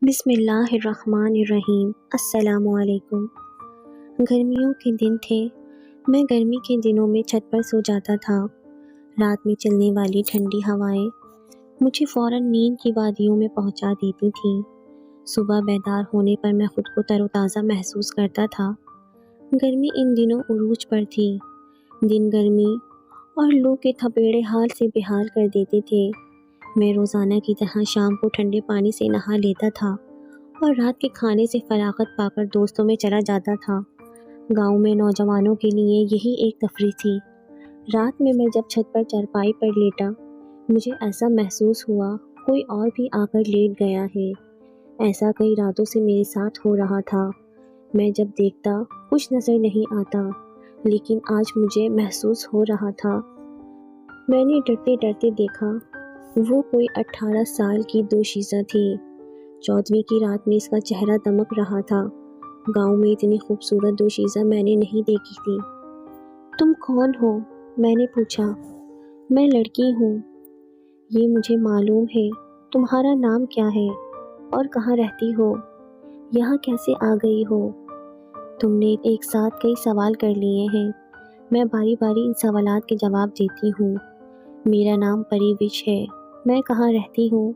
بسم اللہ الرحمن الرحیم۔ السلام علیکم۔ گرمیوں کے دن تھے۔ میں گرمی کے دنوں میں چھت پر سو جاتا تھا۔ رات میں چلنے والی ٹھنڈی ہوائیں مجھے فوراً نیند کی وادیوں میں پہنچا دیتی تھیں۔ صبح بیدار ہونے پر میں خود کو تر و تازہ محسوس کرتا تھا۔ گرمی ان دنوں عروج پر تھی۔ دن گرمی اور لو کے تھپیڑے حال سے بحال کر دیتے تھے۔ میں روزانہ کی طرح شام کو ٹھنڈے پانی سے نہا لیتا تھا اور رات کے کھانے سے فراغت پا کر دوستوں میں چلا جاتا تھا۔ گاؤں میں نوجوانوں کے لیے یہی ایک تفریح تھی۔ رات میں جب چھت پر چارپائی پر لیٹا، مجھے ایسا محسوس ہوا کوئی اور بھی آ کر لیٹ گیا ہے۔ ایسا کئی راتوں سے میرے ساتھ ہو رہا تھا۔ میں جب دیکھتا کچھ نظر نہیں آتا، لیکن آج مجھے محسوس ہو رہا تھا۔ میں نے ڈرتے ڈرتے دیکھا، وہ کوئی 18 سال کی دوشیزہ تھی۔ 14ویں کی رات میں اس کا چہرہ دمک رہا تھا۔ گاؤں میں اتنی خوبصورت دوشیزہ میں نے نہیں دیکھی تھی۔ تم کون ہو؟ میں نے پوچھا۔ میں لڑکی ہوں۔ یہ مجھے معلوم ہے۔ تمہارا نام کیا ہے اور کہاں رہتی ہو؟ یہاں کیسے آ گئی ہو؟ تم نے ایک ساتھ کئی سوال کر لیے ہیں۔ میں باری باری ان سوالات کے جواب دیتی ہوں۔ میرا نام پری وش ہے۔ میں کہاں رہتی ہوں؟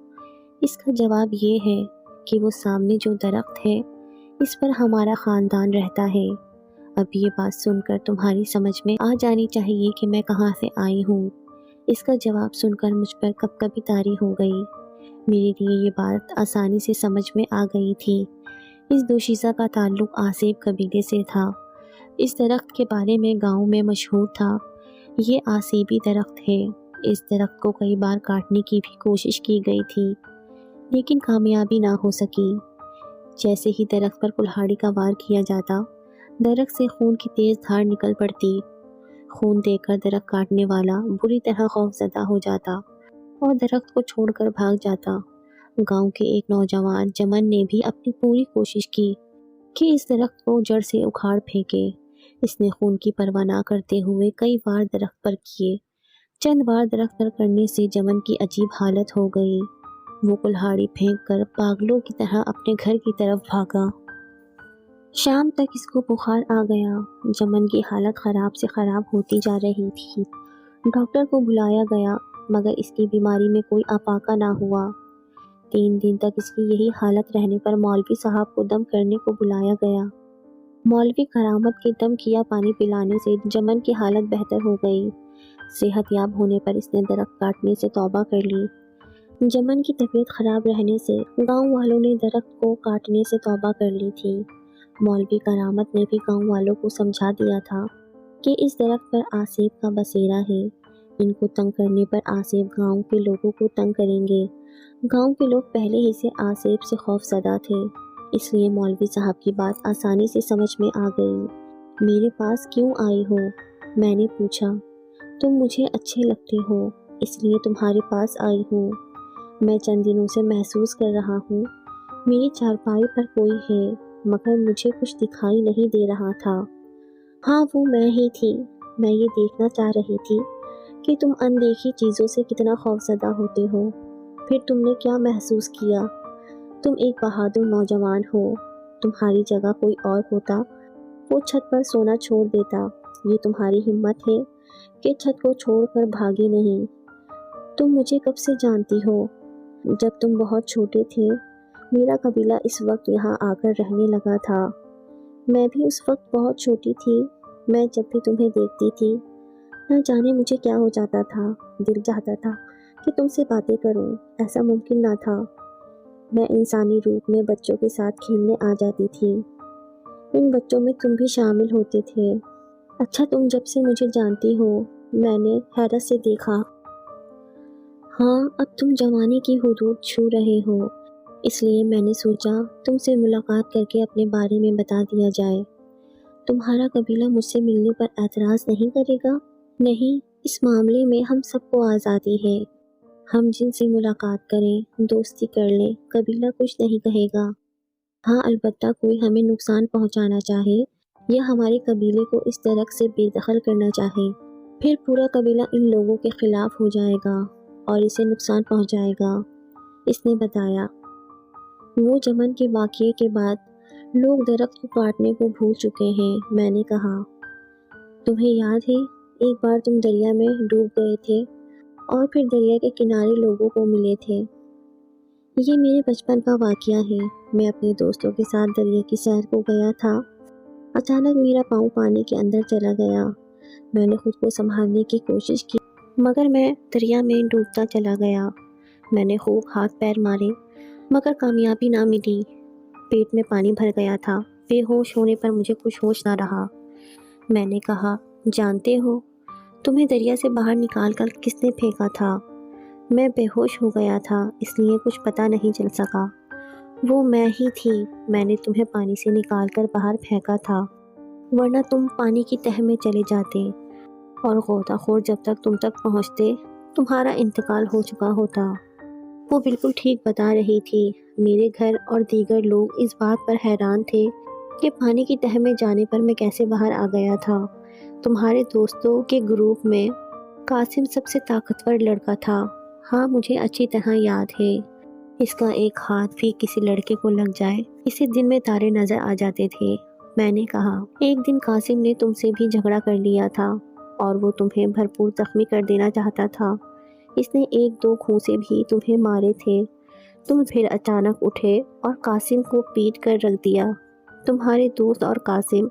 اس کا جواب یہ ہے کہ وہ سامنے جو درخت ہے، اس پر ہمارا خاندان رہتا ہے۔ اب یہ بات سن کر تمہاری سمجھ میں آ جانی چاہیے کہ میں کہاں سے آئی ہوں۔ اس کا جواب سن کر مجھ پر کپکپی طاری ہو گئی۔ میرے لیے یہ بات آسانی سے سمجھ میں آ گئی تھی۔ اس دوشیزہ کا تعلق آسیب قبیلے سے تھا۔ اس درخت کے بارے میں گاؤں میں مشہور تھا۔ یہ آسیبی درخت ہے۔ اس درخت کو کئی بار کاٹنے کی بھی کوشش کی گئی تھی، لیکن کامیابی نہ ہو سکی۔ جیسے ہی درخت پر کلہاڑی کا وار کیا جاتا، درخت سے خون کی تیز دھار نکل پڑتی۔ خون دیکھ کر درخت کاٹنے والا بری طرح خوفزدہ ہو جاتا اور درخت کو چھوڑ کر بھاگ جاتا۔ گاؤں کے ایک نوجوان جمن نے بھی اپنی پوری کوشش کی کہ اس درخت کو جڑ سے اکھاڑ پھینکے۔ اس نے خون کی پرواہ نہ کرتے ہوئے کئی وار درخت پر کیے۔ چند بار درخت پر کرنے سے جمن کی عجیب حالت ہو گئی۔ وہ کلہاڑی پھینک کر پاگلوں کی طرح اپنے گھر کی طرف بھاگا۔ شام تک اس کو بخار آ گیا۔ جمن کی حالت خراب سے خراب ہوتی جا رہی تھی۔ ڈاکٹر کو بلایا گیا، مگر اس کی بیماری میں کوئی افاقہ نہ ہوا۔ 3 دن تک اس کی یہی حالت رہنے پر مولوی صاحب کو دم کرنے کو بلایا گیا۔ مولوی کرامت کے دم کیا پانی پلانے سے جمن کی حالت بہتر ہو گئی۔ صحت یاب ہونے پر اس نے درخت کاٹنے سے توبہ کر لی۔ جمن کی طبیعت خراب رہنے سے گاؤں والوں نے درخت کو کاٹنے سے توبہ کر لی تھی۔ مولوی کرامت نے بھی گاؤں والوں کو سمجھا دیا تھا کہ اس درخت پر آسیب کا بسیرا ہے۔ ان کو تنگ کرنے پر آسیب گاؤں کے لوگوں کو تنگ کریں گے۔ گاؤں کے لوگ پہلے ہی سے آسیب سے خوف زدہ تھے، اس لیے مولوی صاحب کی بات آسانی سے سمجھ میں آ گئی۔ میرے پاس کیوں آئی ہو؟ میں نے پوچھا۔ تم مجھے اچھے لگتے ہو، اس لیے تمہارے پاس آئی ہوں۔ میں چند دنوں سے محسوس کر رہا ہوں میری چارپائی پر کوئی ہے، مگر مجھے کچھ دکھائی نہیں دے رہا تھا۔ ہاں، وہ میں ہی تھی۔ میں یہ دیکھنا چاہ رہی تھی کہ تم اندیکھی چیزوں سے کتنا خوفزدہ ہوتے ہو۔ پھر تم نے کیا محسوس کیا؟ تم ایک بہادر نوجوان ہو۔ تمہاری جگہ کوئی اور ہوتا، وہ چھت پر سونا چھوڑ دیتا۔ یہ تمہاری ہمت ہے کہ چھت کو چھوڑ کر بھاگے نہیں۔ تم مجھے کب سے جانتی ہو؟ جب تم بہت چھوٹے تھے۔ میرا قبیلہ اس وقت یہاں آ کر رہنے لگا تھا۔ میں بھی اس وقت بہت چھوٹی تھی۔ میں جب بھی تمہیں دیکھتی تھی، نہ جانے مجھے کیا ہو جاتا تھا۔ دل چاہتا تھا کہ تم سے باتیں کروں، ایسا ممکن نہ تھا۔ میں انسانی روپ میں بچوں کے ساتھ کھیلنے آ جاتی تھی۔ ان بچوں میں تم بھی شامل ہوتے تھے۔ اچھا، تم جب سے مجھے جانتی ہو؟ میں نے حیرت سے دیکھا۔ ہاں، اب تم جوانی کی حدود چھو رہے ہو، اس لیے میں نے سوچا تم سے ملاقات کر کے اپنے بارے میں بتا دیا جائے۔ تمہارا قبیلہ مجھ سے ملنے پر اعتراض نہیں کرے گا؟ نہیں، اس معاملے میں ہم سب کو آزادی ہے۔ ہم جن سے ملاقات کریں، دوستی کر لیں، قبیلہ کچھ نہیں کہے گا۔ ہاں، البتہ کوئی ہمیں نقصان پہنچانا چاہے یا ہمارے قبیلے کو اس درخت سے بے دخل کرنا چاہے، پھر پورا قبیلہ ان لوگوں کے خلاف ہو جائے گا اور اسے نقصان پہنچائے گا، اس نے بتایا۔ وہ چمن کے واقعے کے بعد لوگ درخت کو کاٹنے کو بھول چکے ہیں۔ میں نے کہا، تمہیں یاد ہے ایک بار تم دریا میں ڈوب گئے تھے اور پھر دریا کے کنارے لوگوں کو ملے تھے؟ یہ میرے بچپن کا واقعہ ہے۔ میں اپنے دوستوں کے ساتھ دریا کی سیر کو گیا تھا۔ اچانک میرا پاؤں پانی کے اندر چلا گیا۔ میں نے خود کو سنبھالنے کی کوشش کی مگر میں دریا میں ڈوبتا چلا گیا۔ میں نے خوب ہاتھ پیر مارے مگر کامیابی نہ ملی۔ پیٹ میں پانی بھر گیا تھا۔ بے ہوش ہونے پر مجھے کچھ ہوش نہ رہا۔ میں نے کہا، جانتے ہو تمہیں دریا سے باہر نکال کر کس نے پھینکا تھا؟ میں بے ہوش ہو گیا تھا اس لیے کچھ پتہ نہیں چل سکا۔ وہ میں ہی تھی۔ میں نے تمہیں پانی سے نکال کر باہر پھینکا تھا ورنہ تم پانی کی تہہ میں چلے جاتے اور غوطہ خور جب تک تم تک پہنچتے تمہارا انتقال ہو چکا ہوتا۔ وہ بالکل ٹھیک بتا رہی تھی۔ میرے گھر اور دیگر لوگ اس بات پر حیران تھے کہ پانی کی تہہ میں جانے پر میں کیسے باہر آ گیا تھا۔ تمہارے دوستوں کے گروپ میں قاسم سب سے طاقتور لڑکا تھا۔ ہاں، مجھے اچھی طرح یاد ہے۔ اس کا ایک ہاتھ بھی کسی لڑکے کو لگ جائے اسے دن میں تارے نظر آ جاتے تھے۔ میں نے کہا، ایک دن قاسم نے تم سے بھی جھگڑا کر لیا تھا اور وہ تمہیں بھرپور زخمی کر دینا چاہتا تھا۔ اس نے ایک دو گھونسے بھی تمہیں مارے تھے۔ تم پھر اچانک اٹھے اور قاسم کو پیٹ کر رکھ دیا۔ تمہارے دوست اور قاسم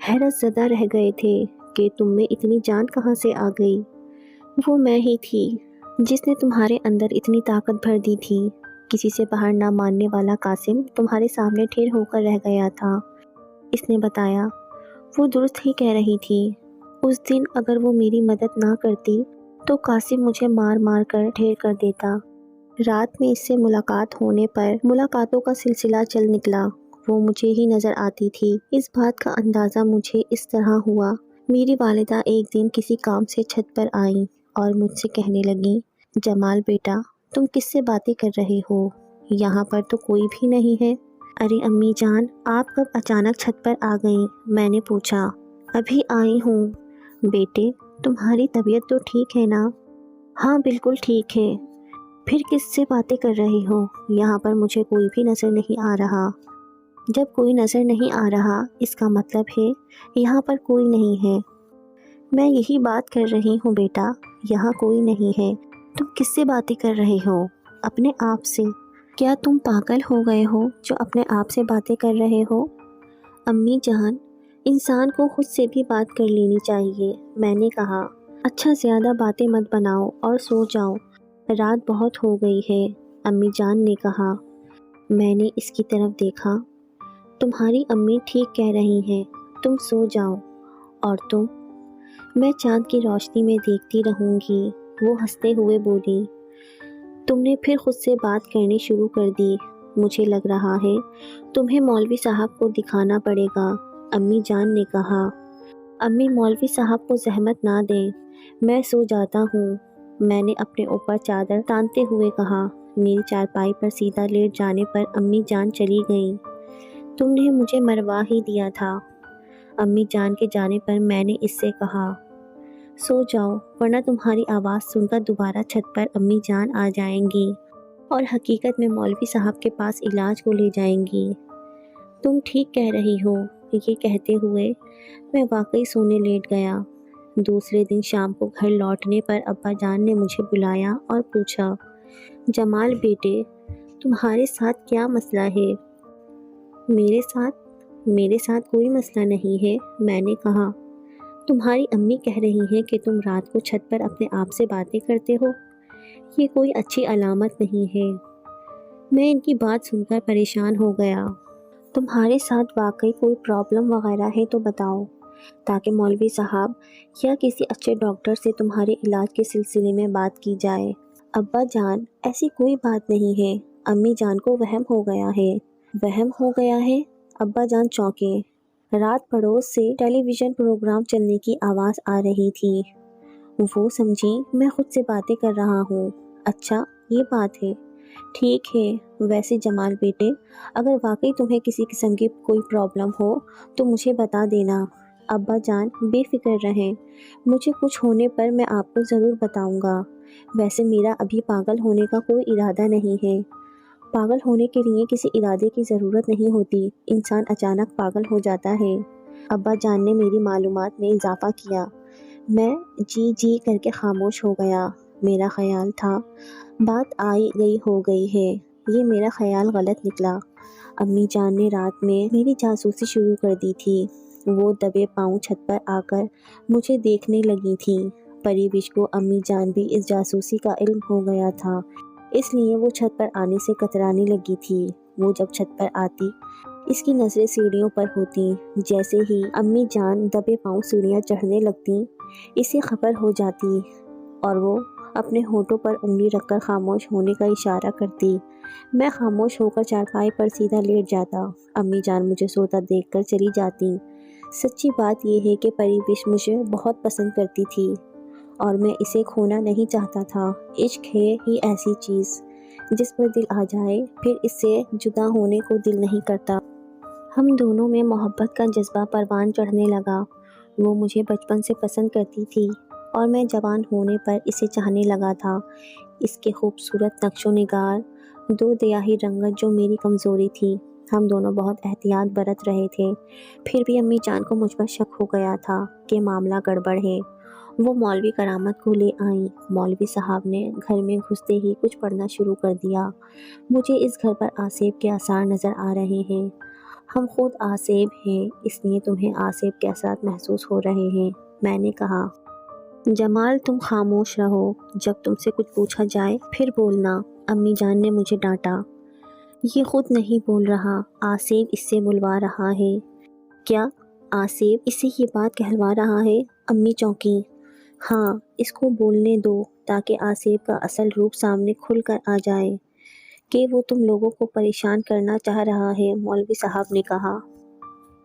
حیرت زدہ رہ گئے تھے کہ تم میں اتنی جان کہاں سے آ گئی۔ وہ میں ہی تھی جس نے تمہارے اندر اتنی طاقت بھر دی تھی۔ کسی سے باہر نہ ماننے والا قاسم تمہارے سامنے ٹھیر ہو کر رہ گیا تھا۔ اس نے بتایا۔ وہ درست ہی کہہ رہی تھی۔ اس دن اگر وہ میری مدد نہ کرتی تو قاسم مجھے مار مار کر ٹھیر کر دیتا۔ رات میں اس سے ملاقات ہونے پر ملاقاتوں کا سلسلہ چل نکلا۔ وہ مجھے ہی نظر آتی تھی۔ اس بات کا اندازہ مجھے اس طرح ہوا، میری والدہ ایک دن کسی کام سے چھت پر آئیں اور مجھ سے کہنے لگیں، جمال بیٹا، تم کس سے باتیں کر رہے ہو؟ یہاں پر تو کوئی بھی نہیں ہے۔ ارے امی جان، آپ کب اچانک چھت پر آ گئیں؟ میں نے پوچھا۔ ابھی آئی ہوں۔ بیٹے، تمہاری طبیعت تو ٹھیک ہے نا؟ ہاں بالکل ٹھیک ہے۔ پھر کس سے باتیں کر رہی ہو؟ یہاں پر مجھے کوئی بھی نظر نہیں آ رہا۔ جب کوئی نظر نہیں آ رہا اس کا مطلب ہے یہاں پر کوئی نہیں ہے۔ میں یہی بات کر رہی ہوں بیٹا، یہاں کوئی نہیں ہے۔ تم کس سے باتیں کر رہے ہو؟ اپنے آپ سے۔ کیا تم پاگل ہو گئے ہو جو اپنے آپ سے باتیں کر رہے ہو؟ امی جان، انسان کو خود سے بھی بات کر لینی چاہیے۔ میں نے کہا، اچھا زیادہ باتیں مت بناؤ اور سو جاؤ، رات بہت ہو گئی ہے۔ امی جان نے کہا۔ میں نے اس کی طرف دیکھا۔ تمہاری امی ٹھیک کہہ رہی ہیں، تم سو جاؤ۔ اور تم؟ میں چاند کی روشنی میں دیکھتی رہوں گی، وہ ہنستے ہوئے بولی۔ تم نے پھر خود سے بات کرنی شروع کر دی۔ مجھے لگ رہا ہے تمہیں مولوی صاحب کو دکھانا پڑے گا، امی جان نے کہا۔ امی، مولوی صاحب کو زحمت نہ دیں، میں سو جاتا ہوں، میں نے اپنے اوپر چادر تانتے ہوئے کہا۔ میری چارپائی پر سیدھا لیٹ جانے پر امی جان چلی گئیں۔ تم نے مجھے مروا ہی دیا تھا۔ امی جان کے جانے پر میں نے اس سے کہا، سو جاؤ ورنہ تمہاری آواز سن کر دوبارہ چھت پر امی جان آ جائیں گی اور حقیقت میں مولوی صاحب کے پاس علاج کو لے جائیں گی۔ تم ٹھیک کہہ رہی ہو، یہ کہتے ہوئے میں واقعی سونے لیٹ گیا۔ دوسرے دن شام کو گھر لوٹنے پر ابا جان نے مجھے بلایا اور پوچھا، جمال بیٹے، تمہارے ساتھ کیا مسئلہ ہے؟ میرے ساتھ کوئی مسئلہ نہیں ہے، میں نے کہا۔ تمہاری امی کہہ رہی ہیں کہ تم رات کو چھت پر اپنے آپ سے باتیں کرتے ہو، یہ کوئی اچھی علامت نہیں ہے۔ میں ان کی بات سن کر پریشان ہو گیا۔ تمہارے ساتھ واقعی کوئی پرابلم وغیرہ ہے تو بتاؤ، تاکہ مولوی صاحب یا کسی اچھے ڈاکٹر سے تمہارے علاج کے سلسلے میں بات کی جائے۔ ابا جان، ایسی کوئی بات نہیں ہے، امی جان کو وہم ہو گیا ہے۔ وہم ہو گیا ہے؟ ابا جان چونکے۔ رات پڑوس سے ٹیلی ویژن پروگرام چلنے کی آواز آ رہی تھی۔ وہ سمجھی میں خود سے باتیں کر رہا ہوں۔ اچھا، یہ بات ہے، ٹھیک ہے۔ ویسے جمال بیٹے، اگر واقعی تمہیں کسی قسم کی کوئی پرابلم ہو تو مجھے بتا دینا۔ ابا جان بے فکر رہیں، مجھے کچھ ہونے پر میں آپ کو ضرور بتاؤں گا۔ ویسے میرا ابھی پاگل ہونے کا کوئی ارادہ نہیں ہے۔ پاگل ہونے کے لیے کسی ارادے کی ضرورت نہیں ہوتی، انسان اچانک پاگل ہو جاتا ہے۔ ابا جان نے میری معلومات میں اضافہ کیا۔ میں جی جی کر کے خاموش ہو گیا۔ میرا خیال تھا بات آئی گئی ہو گئی ہے، یہ میرا خیال غلط نکلا۔ امی جان نے رات میں میری جاسوسی شروع کر دی تھی۔ وہ دبے پاؤں چھت پر آ کر مجھے دیکھنے لگی تھیں۔ پری وش کو امی جان بھی اس جاسوسی کا علم ہو گیا تھا، اس لیے وہ چھت پر آنے سے کترانے لگی تھی۔ وہ جب چھت پر آتی، اس کی نظریں سیڑھیوں پر ہوتی۔ جیسے ہی امی جان دبے پاؤں سیڑھیاں چڑھنے لگتی، اسے خبر ہو جاتی اور وہ اپنے ہونٹوں پر انگلی رکھ کر خاموش ہونے کا اشارہ کرتی۔ میں خاموش ہو کر چارپائی پر سیدھا لیٹ جاتا۔ امی جان مجھے سوتا دیکھ کر چلی جاتی۔ سچی بات یہ ہے کہ پری وش مجھے بہت پسند کرتی تھی اور میں اسے کھونا نہیں چاہتا تھا۔ عشق ہے ہی ایسی چیز جس پر دل آ جائے پھر اس سے جدا ہونے کو دل نہیں کرتا۔ ہم دونوں میں محبت کا جذبہ پروان چڑھنے لگا۔ وہ مجھے بچپن سے پسند کرتی تھی اور میں جوان ہونے پر اسے چاہنے لگا تھا۔ اس کے خوبصورت نقش و نگار، دو دیاہی رنگت جو میری کمزوری تھی۔ ہم دونوں بہت احتیاط برت رہے تھے، پھر بھی امی جان کو مجھ پر شک ہو گیا تھا کہ معاملہ گڑبڑ ہے۔ وہ مولوی کرامت کو لے آئیں۔ مولوی صاحب نے گھر میں گھستے ہی کچھ پڑھنا شروع کر دیا۔ مجھے اس گھر پر آسیب کے آثار نظر آ رہے ہیں۔ ہم خود آسیب ہیں، اس لیے تمہیں آسیب کے اثرات محسوس ہو رہے ہیں، میں نے کہا۔ جمال تم خاموش رہو، جب تم سے کچھ پوچھا جائے پھر بولنا، امی جان نے مجھے ڈانٹا۔ یہ خود نہیں بول رہا، آسیب اس سے بلوا رہا ہے۔ کیا آسیب اسے یہ بات کہلوا رہا ہے؟ امی چونکی۔ ہاں، اس کو بولنے دو تاکہ آسیب کا اصل روپ سامنے کھل کر آ جائے کہ وہ تم لوگوں کو پریشان کرنا چاہ رہا ہے، مولوی صاحب نے کہا۔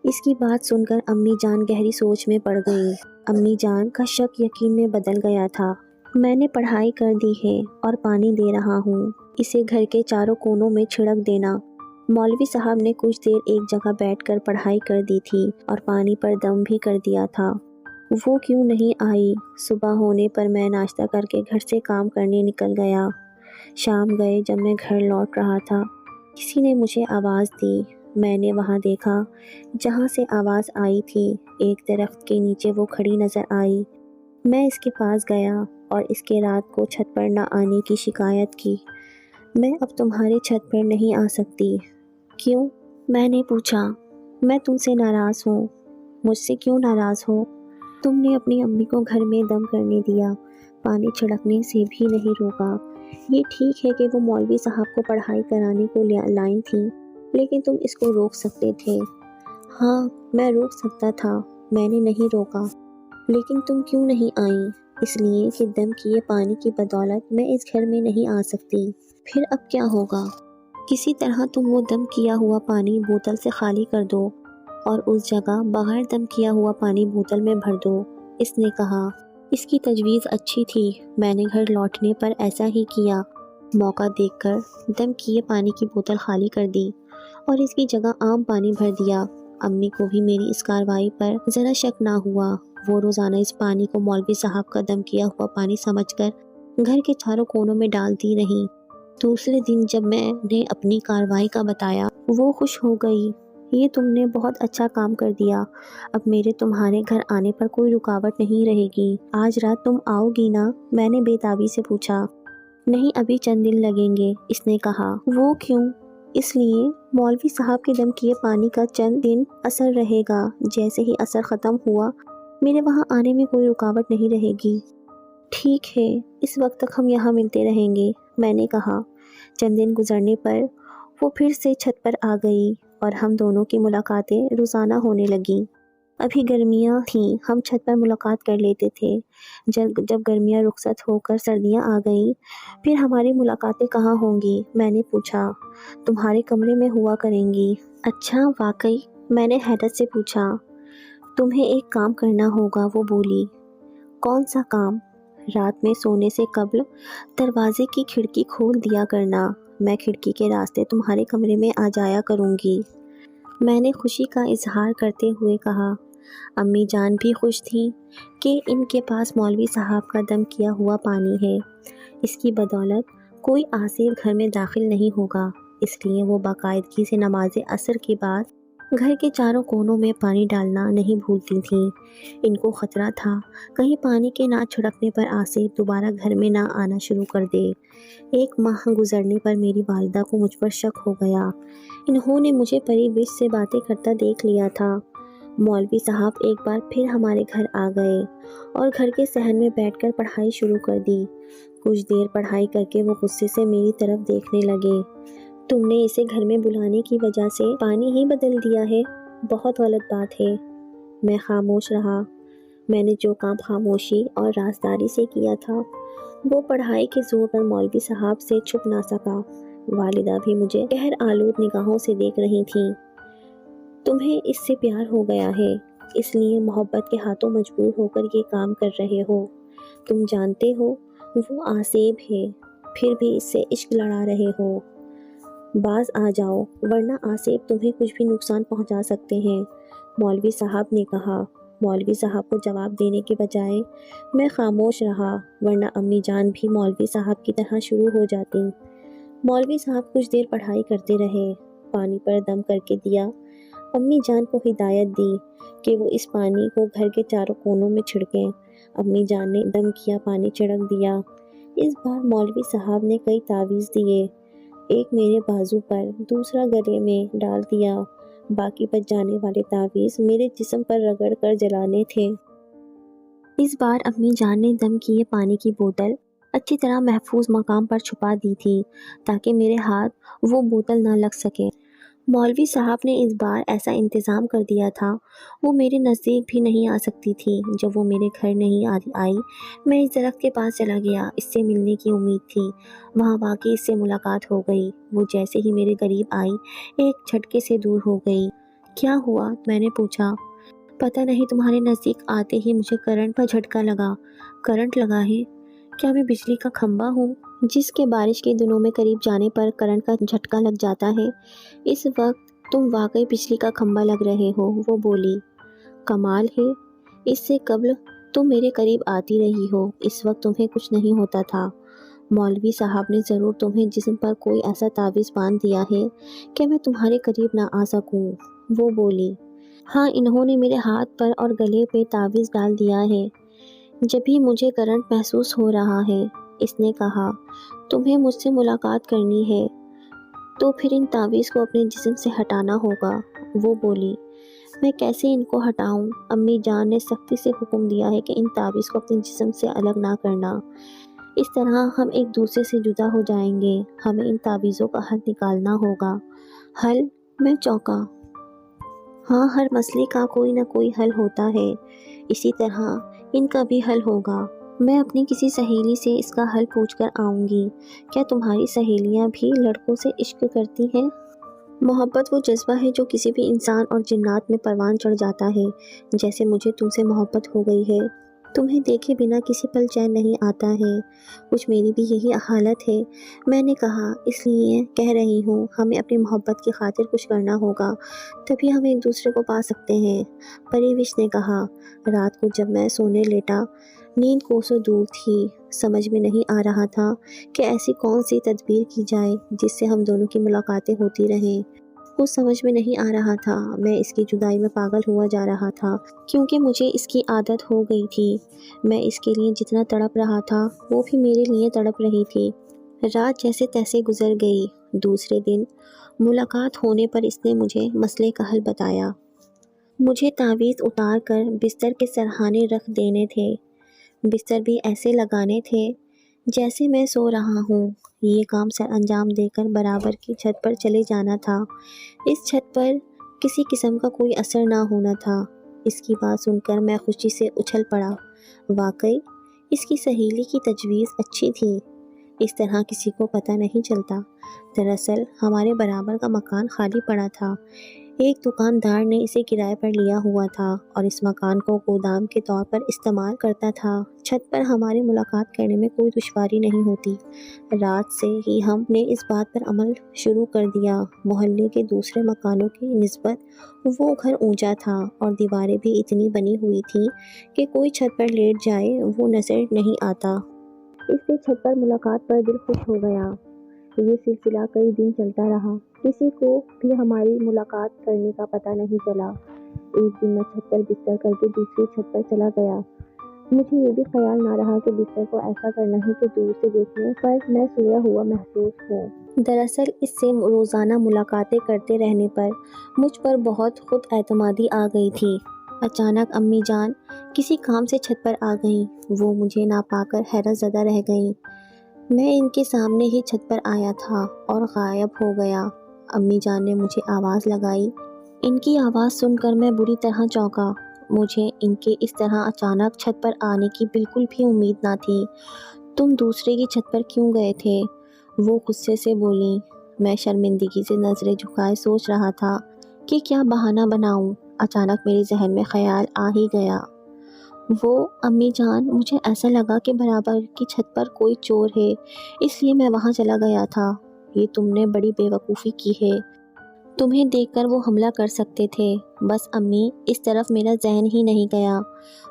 اس کی بات سن کر امی جان گہری سوچ میں پڑ گئی۔ امی جان کا شک یقین میں بدل گیا تھا۔ میں نے پڑھائی کر دی ہے اور پانی دے رہا ہوں، اسے گھر کے چاروں کونوں میں چھڑک دینا۔ مولوی صاحب نے کچھ دیر ایک جگہ بیٹھ کر پڑھائی کر دی تھی اور پانی پر دم بھی کر دیا تھا۔ وہ کیوں نہیں آئی؟ صبح ہونے پر میں ناشتہ کر کے گھر سے کام کرنے نکل گیا۔ شام گئے جب میں گھر لوٹ رہا تھا، کسی نے مجھے آواز دی۔ میں نے وہاں دیکھا جہاں سے آواز آئی تھی، ایک درخت کے نیچے وہ کھڑی نظر آئی۔ میں اس کے پاس گیا اور اس کے رات کو چھت پر نہ آنے کی شکایت کی۔ میں اب تمہارے چھت پر نہیں آ سکتی۔ کیوں؟ میں نے پوچھا۔ میں تم سے ناراض ہوں۔ مجھ سے کیوں ناراض ہو؟ تم نے اپنی امی کو گھر میں دم کرنے دیا، پانی چھڑکنے سے بھی نہیں روکا۔ یہ ٹھیک ہے کہ وہ مولوی صاحب کو پڑھائی کرانے کو لائیں تھیں، لیکن تم اس کو روک سکتے تھے۔ ہاں، میں روک سکتا تھا، میں نے نہیں روکا۔ لیکن تم کیوں نہیں آئیں؟ اس لیے کہ دم کیے پانی کی بدولت میں اس گھر میں نہیں آ سکتی۔ پھر اب کیا ہوگا؟ کسی طرح تم وہ دم کیا ہوا پانی بوتل سے خالی کر دو اور اس جگہ بغیر دم کیا ہوا پانی بوتل میں بھر دو، اس نے کہا۔ اس کی تجویز اچھی تھی۔ میں نے گھر لوٹنے پر ایسا ہی کیا۔ موقع دیکھ کر دم کیے پانی کی بوتل خالی کر دی اور اس کی جگہ عام پانی بھر دیا۔ امی کو بھی میری اس کارروائی پر ذرا شک نہ ہوا۔ وہ روزانہ اس پانی کو مولوی صاحب کا دم کیا ہوا پانی سمجھ کر گھر کے چاروں کونوں میں ڈالتی رہی۔ دوسرے دن جب میں نے اپنی کارروائی کا بتایا، وہ خوش ہو گئی۔ یہ تم نے بہت اچھا کام کر دیا، اب میرے تمہارے گھر آنے پر کوئی رکاوٹ نہیں رہے گی۔ آج رات تم آؤ گی نا؟ میں نے بے تابی سے پوچھا۔ نہیں، ابھی چند دن لگیں گے، اس نے کہا۔ وہ کیوں؟ اس لیے مولوی صاحب کے دم کیے پانی کا چند دن اثر رہے گا، جیسے ہی اثر ختم ہوا میرے وہاں آنے میں کوئی رکاوٹ نہیں رہے گی۔ ٹھیک ہے، اس وقت تک ہم یہاں ملتے رہیں گے، میں نے کہا۔ چند دن گزرنے پر وہ پھر سے چھت پر آ گئی اور ہم دونوں کی ملاقاتیں روزانہ ہونے لگیں۔ ابھی گرمیاں تھیں، ہم چھت پر ملاقات کر لیتے تھے۔ جب گرمیاں رخصت ہو کر سردیاں آ گئیں، پھر ہماری ملاقاتیں کہاں ہوں گی؟ میں نے پوچھا۔ تمہارے کمرے میں ہوا کریں گی۔ اچھا، واقعی؟ میں نے حیرت سے پوچھا۔ تمہیں ایک کام کرنا ہوگا، وہ بولی۔ کون سا کام؟ رات میں سونے سے قبل دروازے کی کھڑکی کھول دیا کرنا، میں کھڑکی کے راستے تمہارے کمرے میں آ جایا کروں گی، میں نے خوشی کا اظہار کرتے ہوئے کہا۔ امی جان بھی خوش تھیں کہ ان کے پاس مولوی صاحب کا دم کیا ہوا پانی ہے، اس کی بدولت کوئی آسیب گھر میں داخل نہیں ہوگا۔ اس لیے وہ باقاعدگی سے نماز عصر کے بعد گھر کے چاروں کونوں میں پانی ڈالنا نہیں بھولتی تھیں۔ ان کو خطرہ تھا کہیں پانی کے نہ چھڑکنے پر آصف دوبارہ گھر میں نہ آنا شروع کر دے۔ 1 ماہ گزرنے پر میری والدہ کو مجھ پر شک ہو گیا۔ انہوں نے مجھے پری وش سے باتیں کرتا دیکھ لیا تھا۔ مولوی صاحب ایک بار پھر ہمارے گھر آ گئے اور گھر کے صحن میں بیٹھ کر پڑھائی شروع کر دی۔ کچھ دیر پڑھائی کر کے وہ غصے سے میری طرف دیکھنے لگے۔ تم نے اسے گھر میں بلانے کی وجہ سے پانی ہی بدل دیا ہے، بہت غلط بات ہے۔ میں خاموش رہا۔ میں نے جو کام خاموشی اور رازداری سے کیا تھا وہ پڑھائی کے زور پر مولوی صاحب سے چھپ نہ سکا۔ والدہ بھی مجھے قہر آلود نگاہوں سے دیکھ رہی تھیں۔ تمہیں اس سے پیار ہو گیا ہے، اس لیے محبت کے ہاتھوں مجبور ہو کر یہ کام کر رہے ہو۔ تم جانتے ہو وہ آصف ہے، پھر بھی اس سے عشق لڑا رہے ہو۔ باز آ جاؤ ورنہ آصف تمہیں کچھ بھی نقصان پہنچا سکتے ہیں، مولوی صاحب نے کہا۔ مولوی صاحب کو جواب دینے کے بجائے میں خاموش رہا، ورنہ امی جان بھی مولوی صاحب کی طرح شروع ہو جاتی۔ مولوی صاحب کچھ دیر پڑھائی کرتے رہے، پانی پر دم کر کے دیا۔ امی جان کو ہدایت دی کہ وہ اس پانی کو گھر کے چاروں کونوں میں چھڑکیں۔ امی جان نے دم کیا، پانی چھڑک دیا۔ اس بار مولوی صاحب نے کئی تعویذ دیے، ایک میرے بازو پر، دوسرا گلے میں ڈال دیا، باقی بچ جانے والے تعویذ میرے جسم پر رگڑ کر جلانے تھے۔ اس بار امی جان نے دم کیے پانی کی بوتل اچھی طرح محفوظ مقام پر چھپا دی تھی تاکہ میرے ہاتھ وہ بوتل نہ لگ سکے۔ مولوی صاحب نے اس بار ایسا انتظام کر دیا تھا وہ میرے نزدیک بھی نہیں آ سکتی تھی۔ جب وہ میرے گھر نہیں آئی میں اس درخت کے پاس چلا گیا، اس سے ملنے کی امید تھی۔ وہاں واقعی اس سے ملاقات ہو گئی۔ وہ جیسے ہی میرے قریب آئی ایک جھٹکے سے دور ہو گئی۔ کیا ہوا؟ میں نے پوچھا۔ پتہ نہیں، تمہارے نزدیک آتے ہی مجھے کرنٹ کا جھٹکا لگا۔ کرنٹ لگا ہے؟ کیا میں بجلی کا کھمبا ہوں جس کے بارش کے دنوں میں قریب جانے پر کرنٹ کا جھٹکا لگ جاتا ہے؟ اس وقت تم واقعی بجلی کا کھمبا لگ رہے ہو، وہ بولی۔ کمال ہے، اس سے قبل تم میرے قریب آتی رہی ہو، اس وقت تمہیں کچھ نہیں ہوتا تھا۔ مولوی صاحب نے ضرور تمہیں جسم پر کوئی ایسا تعویذ باندھ دیا ہے کہ میں تمہارے قریب نہ آ سکوں، وہ بولی۔ ہاں، انہوں نے میرے ہاتھ پر اور گلے پہ تعویذ ڈال دیا ہے، جب بھی مجھے کرنٹ محسوس ہو رہا ہے۔ اس نے کہا، تمہیں مجھ سے ملاقات کرنی ہے تو پھر ان تعویذ کو اپنے جسم سے ہٹانا ہوگا، وہ بولی۔ میں کیسے ان کو ہٹاؤں؟ امی جان نے سختی سے حکم دیا ہے کہ ان تعویذ کو اپنے جسم سے الگ نہ کرنا، اس طرح ہم ایک دوسرے سے جدا ہو جائیں گے۔ ہمیں ان تعویذوں کا حل نکالنا ہوگا۔ حل؟ میں چونکا۔ ہاں، ہر مسئلے کا کوئی نہ کوئی حل ہوتا ہے، اسی طرح ان کا بھی حل ہوگا۔ میں اپنی کسی سہیلی سے اس کا حل پوچھ کر آؤں گی۔ کیا تمہاری سہیلیاں بھی لڑکوں سے عشق کرتی ہیں؟ محبت وہ جذبہ ہے جو کسی بھی انسان اور جنات میں پروان چڑھ جاتا ہے، جیسے مجھے تم سے محبت ہو گئی ہے۔ تمہیں دیکھے بنا کسی پل چین نہیں آتا ہے، کچھ میری بھی یہی حالت ہے۔ میں نے کہا، اس لیے کہہ رہی ہوں، ہمیں اپنی محبت کی خاطر کچھ کرنا ہوگا، تبھی ہم ایک دوسرے کو پا سکتے ہیں۔ پری وش نے کہا۔ رات کو جب میں سونے لیٹا، نیند کوسوں دور تھی۔ سمجھ میں نہیں آ رہا تھا کہ ایسی کون سی تدبیر کی جائے جس سے ہم دونوں کی ملاقاتیں ہوتی رہیں۔ کچھ سمجھ میں نہیں آ رہا تھا۔ میں اس کی جدائی میں پاگل ہوا جا رہا تھا کیونکہ مجھے اس کی عادت ہو گئی تھی۔ میں اس کے لیے جتنا تڑپ رہا تھا وہ بھی میرے لیے تڑپ رہی تھی۔ رات جیسے تیسے گزر گئی۔ دوسرے دن ملاقات ہونے پر اس نے مجھے مسئلے کا حل بتایا۔ مجھے تعویذ اتار کر بستر کے سرہانے رکھ دینے تھے، بستر بھی ایسے لگانے تھے جیسے میں سو رہا ہوں۔ یہ کام سر انجام دے کر برابر کی چھت پر چلے جانا تھا۔ اس چھت پر کسی قسم کا کوئی اثر نہ ہونا تھا۔ اس کی بات سن کر میں خوشی سے اچھل پڑا۔ واقعی اس کی سہیلی کی تجویز اچھی تھی، اس طرح کسی کو پتہ نہیں چلتا۔ دراصل ہمارے برابر کا مکان خالی پڑا تھا، ایک دکاندار نے اسے کرائے پر لیا ہوا تھا اور اس مکان کو گودام کے طور پر استعمال کرتا تھا۔ چھت پر ہماری ملاقات کرنے میں کوئی دشواری نہیں ہوتی۔ رات سے ہی ہم نے اس بات پر عمل شروع کر دیا۔ محلے کے دوسرے مکانوں کی نسبت وہ گھر اونچا تھا اور دیواریں بھی اتنی بنی ہوئی تھیں کہ کوئی چھت پر لیٹ جائے وہ نظر نہیں آتا۔ اس سے چھت پر ملاقات پر دل خوش ہو گیا۔ یہ سلسلہ کئی دن چلتا رہا، کسی کو بھی ہماری ملاقات کرنے کا پتہ نہیں چلا۔ ایک دن میں چھت پر بستر کر کے دوسری چھت پر چلا گیا۔ مجھے یہ بھی خیال نہ رہا کہ بستر کو ایسا کرنا ہے کہ دور سے دیکھنے پر میں سویا ہوا محسوس ہوں۔ دراصل اس سے روزانہ ملاقاتیں کرتے رہنے پر مجھ پر بہت خود اعتمادی آ گئی تھی۔ اچانک امی جان کسی کام سے چھت پر آ گئیں۔ وہ مجھے نہ پا کر حیرت زدہ رہ گئیں۔ میں ان کے سامنے ہی چھت پر آیا تھا اور غائب ہو گیا۔ امی جان نے مجھے آواز لگائی۔ ان کی آواز سن کر میں بری طرح چونکا۔ مجھے ان کے اس طرح اچانک چھت پر آنے کی بالکل بھی امید نہ تھی۔ تم دوسرے کی چھت پر کیوں گئے تھے؟ وہ غصے سے بولیں۔ میں شرمندگی سے نظریں جھکائے سوچ رہا تھا کہ کیا بہانہ بناؤں۔ اچانک میرے ذہن میں خیال آ ہی گیا۔ وہ امی جان، مجھے ایسا لگا کہ برابر کی چھت پر کوئی چور ہے، اس لیے میں وہاں چلا گیا تھا۔ یہ تم نے بڑی بے وقوفی کی ہے، تمہیں دیکھ کر وہ حملہ کر سکتے تھے۔ بس امی، اس طرف میرا ذہن ہی نہیں گیا،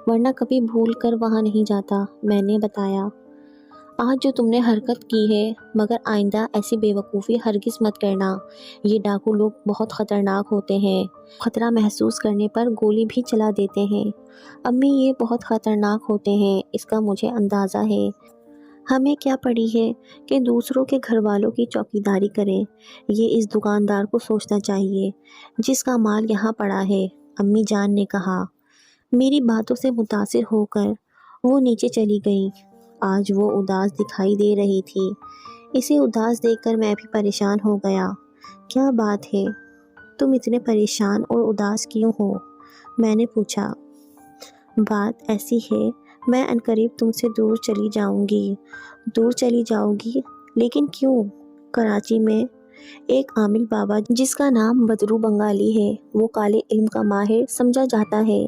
ورنہ کبھی بھول کر وہاں نہیں جاتا۔ میں نے بتایا، آج جو تم نے حرکت کی ہے، مگر آئندہ ایسی بے وقوفی ہرگز مت کرنا۔ یہ ڈاکو لوگ بہت خطرناک ہوتے ہیں، خطرہ محسوس کرنے پر گولی بھی چلا دیتے ہیں۔ امی، یہ بہت خطرناک ہوتے ہیں، اس کا مجھے اندازہ ہے۔ ہمیں کیا پڑی ہے کہ دوسروں کے گھر والوں کی چوکیداری کریں؟ یہ اس دکاندار کو سوچنا چاہیے جس کا مال یہاں پڑا ہے، امی جان نے کہا۔ میری باتوں سے متاثر ہو کر وہ نیچے چلی گئیں۔ آج وہ اداس دکھائی دے رہی تھی۔ اسے اداس دیکھ کر میں بھی پریشان ہو گیا۔ کیا بات ہے؟ تم اتنے پریشان اور اداس کیوں ہو؟ میں نے پوچھا۔ بات ایسی ہے، میں عنقریب تم سے دور چلی جاؤں گی۔ دور چلی جاؤ گی؟ لیکن کیوں؟ کراچی میں ایک عامل بابا جس کا نام بدرو بنگالی ہے، وہ کالے علم کا ماہر سمجھا جاتا ہے۔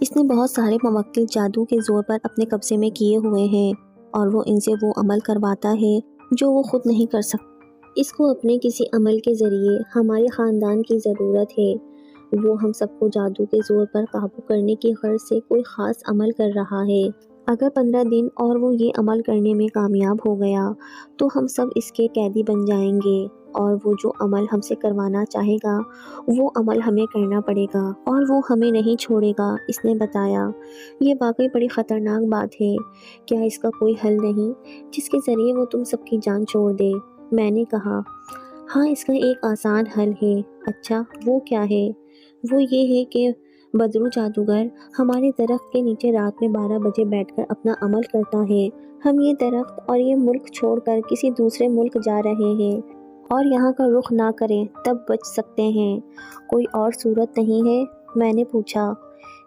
اس نے بہت سارے موکل جادو کے زور پر اپنے قبضے میں کیے ہوئے ہیں، اور وہ ان سے وہ عمل کرواتا ہے جو وہ خود نہیں کر سکتا۔ اس کو اپنے کسی عمل کے ذریعے ہمارے خاندان کی ضرورت ہے۔ وہ ہم سب کو جادو کے زور پر قابو کرنے کی غرض سے کوئی خاص عمل کر رہا ہے۔ اگر 15 دن اور وہ یہ عمل کرنے میں کامیاب ہو گیا تو ہم سب اس کے قیدی بن جائیں گے، اور وہ جو عمل ہم سے کروانا چاہے گا وہ عمل ہمیں کرنا پڑے گا، اور وہ ہمیں نہیں چھوڑے گا۔ اس نے بتایا، یہ واقعی بڑی خطرناک بات ہے۔ کیا اس کا کوئی حل نہیں جس کے ذریعے وہ تم سب کی جان چھوڑ دے؟ میں نے کہا، ہاں، اس کا ایک آسان حل ہے۔ اچھا، وہ کیا ہے؟ وہ یہ ہے کہ بدرو جادوگر ہمارے درخت کے نیچے رات میں 12 بجے بیٹھ کر اپنا عمل کرتا ہے۔ ہم یہ درخت اور یہ ملک چھوڑ کر کسی دوسرے ملک جا رہے ہیں، اور یہاں کا رخ نہ کریں تب بچ سکتے ہیں۔ کوئی اور صورت نہیں ہے؟ میں نے پوچھا۔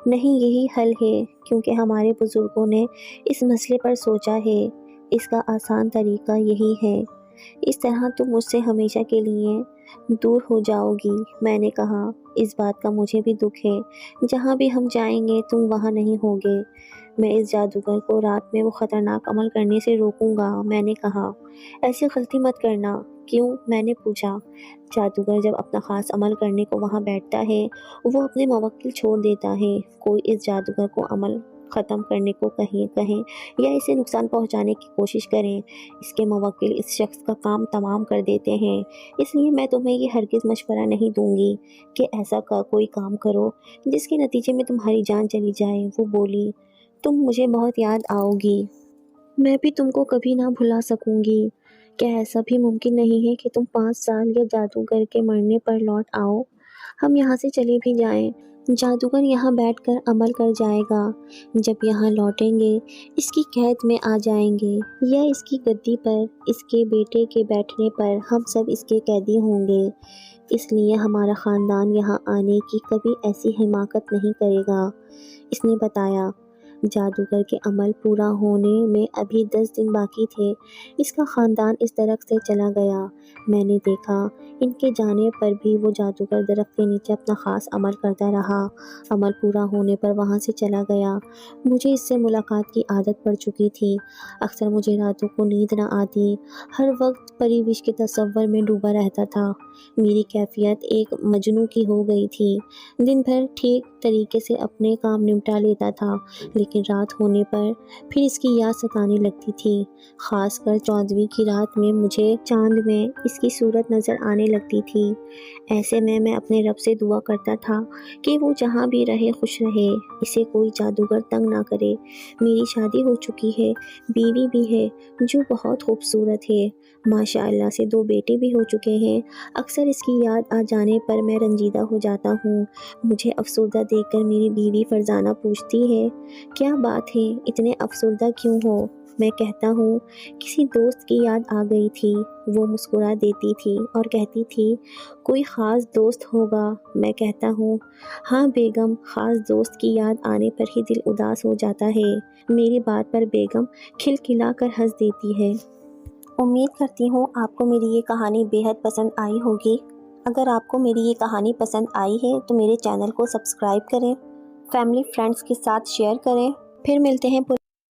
نہیں، یہی حل ہے، کیونکہ ہمارے بزرگوں نے اس مسئلے پر سوچا ہے۔ اس کا آسان طریقہ یہی ہے۔ اس طرح تم مجھ سے ہمیشہ کے لیے دور ہو جاؤ گی۔ میں نے کہا، اس بات کا مجھے بھی دکھ ہے، جہاں بھی ہم جائیں گے تم وہاں نہیں ہوگے۔ میں اس جادوگر کو رات میں وہ خطرناک عمل کرنے سے روکوں گا۔ میں نے کہا، ایسی غلطی مت کرنا۔ کیوں؟ میں نے پوچھا۔ جادوگر جب اپنا خاص عمل کرنے کو وہاں بیٹھتا ہے، وہ اپنے موکل چھوڑ دیتا ہے۔ کوئی اس جادوگر کو عمل ختم کرنے کو کہیں یا اسے نقصان پہنچانے کی کوشش کریں، اس کے موکل اس شخص کا کام تمام کر دیتے ہیں۔ اس لیے میں تمہیں یہ ہرگز مشورہ نہیں دوں گی کہ ایسا کوئی کام کرو جس کے نتیجے میں تمہاری جان چلی جائے۔ وہ بولی، تم مجھے بہت یاد آؤ گی، میں بھی تم کو کبھی نہ بھلا سکوں گی۔ کیا ایسا بھی ممکن نہیں ہے کہ تم 5 سال یا جادوگر کے مرنے پر لوٹ آؤ؟ ہم یہاں سے چلے بھی جائیں، جادوگر یہاں بیٹھ کر عمل کر جائے گا۔ جب یہاں لوٹیں گے اس کی قید میں آ جائیں گے، یا اس کی گدی پر اس کے بیٹے کے بیٹھنے پر ہم سب اس کے قیدی ہوں گے۔ اس لیے ہمارا خاندان یہاں آنے کی کبھی ایسی حماقت نہیں کرے گا۔ اس نے بتایا، جادوگر کے عمل پورا ہونے میں ابھی 10 دن باقی تھے۔ اس کا خاندان اس درخت سے چلا گیا۔ میں نے دیکھا، ان کے جانے پر بھی وہ جادوگر درخت کے نیچے اپنا خاص عمل کرتا رہا۔ عمل پورا ہونے پر وہاں سے چلا گیا۔ مجھے اس سے ملاقات کی عادت پڑ چکی تھی۔ اکثر مجھے راتوں کو نیند نہ آتی، ہر وقت پری وش کے تصور میں ڈوبا رہتا تھا۔ میری کیفیت ایک مجنوں کی ہو گئی تھی۔ دن بھر ٹھیک طریقے سے اپنے کام نمٹا لیتا تھا، لیکن رات ہونے پر پھر اس کی یاد ستانے لگتی تھی۔ خاص کر 14ویں کی رات میں مجھے چاند میں اس کی صورت نظر آنے لگتی تھی۔ ایسے میں اپنے رب سے دعا کرتا تھا کہ وہ جہاں بھی رہے خوش رہے، اسے کوئی جادوگر تنگ نہ کرے۔ میری شادی ہو چکی ہے، بیوی بھی ہے جو بہت خوبصورت ہے، ماشاء اللہ سے 2 بیٹے بھی ہو چکے ہیں۔ اکثر اس کی یاد آ جانے پر میں رنجیدہ ہو جاتا ہوں۔ مجھے افسردہ دیکھ کر میری بیوی فرزانہ پوچھتی ہے، کیا بات ہے، اتنے افسردہ کیوں ہو؟ میں کہتا ہوں، کسی دوست کی یاد آ گئی تھی۔ وہ مسکرا دیتی تھی اور کہتی تھی، کوئی خاص دوست ہوگا؟ میں کہتا ہوں، ہاں بیگم، خاص دوست کی یاد آنے پر ہی دل اداس ہو جاتا ہے۔ میری بات پر بیگم کھلکھلا کر ہنس دیتی ہے۔ امید کرتی ہوں آپ کو میری یہ کہانی بے حد پسند آئی ہوگی۔ اگر آپ کو میری یہ کہانی پسند آئی ہے تو میرے چینل کو سبسکرائب کریں، فیملی فرینڈز کے ساتھ شیئر کریں۔ پھر ملتے ہیں